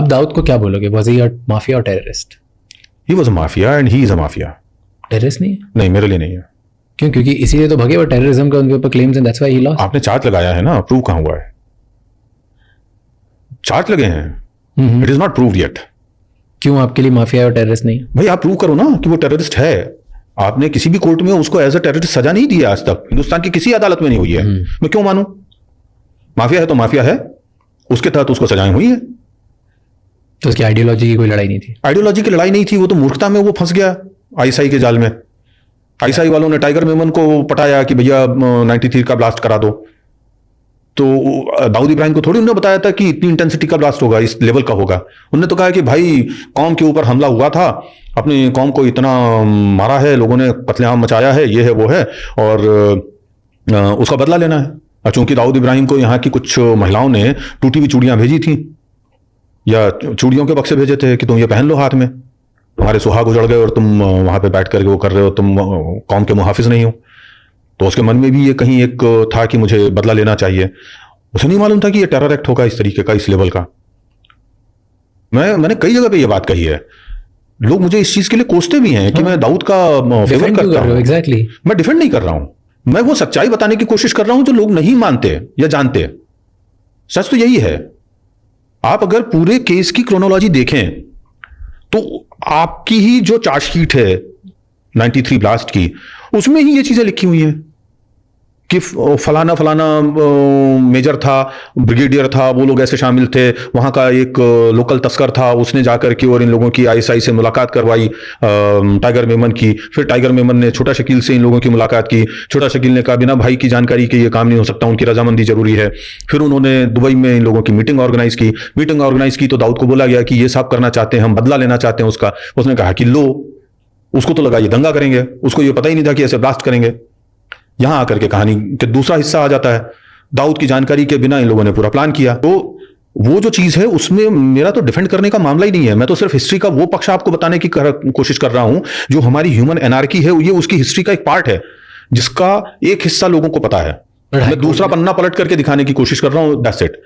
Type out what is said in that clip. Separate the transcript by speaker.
Speaker 1: अब दाऊद को क्या बोलोगे? वाज ही अ माफिया और terrorist?
Speaker 2: He was a mafia and he is a mafia.
Speaker 1: Terrorist नहीं है?
Speaker 2: नहीं, मेरे लिए नहीं है।
Speaker 1: क्यों? क्योंकि इसीलिए तो भगे वो टेररिज्म का उनके ऊपर claims and that's why he lost.
Speaker 2: आपने चार्ज लगाया है ना, प्रूव कहाँ हुआ है? चार्ज लगे हैं, it is not proved yet.
Speaker 1: क्यों आपके लिए माफिया और टेररिस्ट नहीं है?
Speaker 2: भाई आप प्रूव करो ना कि वो टेररिस्ट है। आपने किसी भी कोर्ट में उसको एज अ टेररिस्ट सजा नहीं दी है आज तक, हिंदुस्तान की किसी अदालत में नहीं हुई है। मैं क्यों मानूं? माफिया है तो माफिया है, उसके तहत उसको सजाएं हुई है।
Speaker 1: तो उसकी आइडियोलॉजी की कोई लड़ाई नहीं थी?
Speaker 2: आइडियोलॉजी की लड़ाई नहीं थी, वो तो मूर्खता में वो फंस गया आईएसआई के जाल में। आईएसआई वालों ने टाइगर मेमन को पटाया कि भैया 93 का ब्लास्ट करा दो, तो दाऊद इब्राहिम को थोड़ी उन्होंने बताया था कि इतनी इंटेंसिटी का ब्लास्ट होगा, इस लेवल का होगा। उन्होंने तो कहा कि भाई कौम के ऊपर हमला हुआ था, अपनी कौम को इतना मारा है लोगों ने, कत्लेआम मचाया है, ये है वो है, और उसका बदला लेना है। और चूंकि दाऊद इब्राहिम को यहाँ की कुछ महिलाओं ने टूटी हुई चूड़ियां भेजी थी या चूड़ियों के बक्से भेजे थे कि तुम ये पहन लो हाथ में, तुम्हारे सुहाग उजड़ गए और तुम वहां पे बैठ करके वो कर रहे हो, तुम कौम के मुहाफिज नहीं हो। तो उसके मन में भी ये कहीं एक था कि मुझे बदला लेना चाहिए। उसे नहीं मालूम था कि ये टेरर एक्ट होगा इस तरीके का, इस लेवल का। मैंने कई जगह पे ये बात कही है। लोग मुझे इस चीज के लिए कोसते भी हैं कि मैं दाऊद का फेवर करता हूं।
Speaker 1: एग्जैक्टली।
Speaker 2: मैं डिफेंड नहीं कर रहा हूं, मैं वो सच्चाई बताने की कोशिश कर रहा हूं जो लोग नहीं मानते या जानते। सच तो यही है। आप अगर पूरे केस की क्रोनोलॉजी देखें तो आपकी ही जो चार्जशीट है 93 ब्लास्ट की, उसमें ही ये चीजें लिखी हुई हैं कि फलाना फलाना मेजर था, ब्रिगेडियर था, वो लोग ऐसे शामिल थे, वहां का एक लोकल तस्कर था, उसने जाकर के और इन लोगों की आईएसआई से मुलाकात करवाई टाइगर मेमन की। फिर टाइगर मेमन ने छोटा शकील से इन लोगों की मुलाकात की। छोटा शकील ने कहा बिना भाई की जानकारी के ये काम नहीं हो सकता, उनकी रजामंदी जरूरी है। फिर उन्होंने दुबई में इन लोगों की मीटिंग ऑर्गेनाइज की। मीटिंग ऑर्गेनाइज की तो दाऊद को बोला गया कि ये सब करना चाहते हैं हम, बदला लेना चाहते हैं उसका। उसने कहा कि लो, उसको तो लगा ये दंगा करेंगे, उसको ये पता ही नहीं था कि ऐसे ब्लास्ट करेंगे। यहां आकर के कहानी के दूसरा हिस्सा आ जाता है, दाऊद की जानकारी के बिना इन लोगों ने पूरा प्लान किया। तो वो जो चीज है उसमें मेरा तो डिफेंड करने का मामला ही नहीं है। मैं तो सिर्फ हिस्ट्री का वो पक्ष आपको बताने की कोशिश कर रहा हूं जो हमारी ह्यूमन एनार्की है, ये उसकी हिस्ट्री का एक पार्ट है जिसका एक हिस्सा लोगों को पता है। मैं दूसरा पन्ना पलट करके दिखाने की कोशिश कर रहा हूं, दैट्स इट।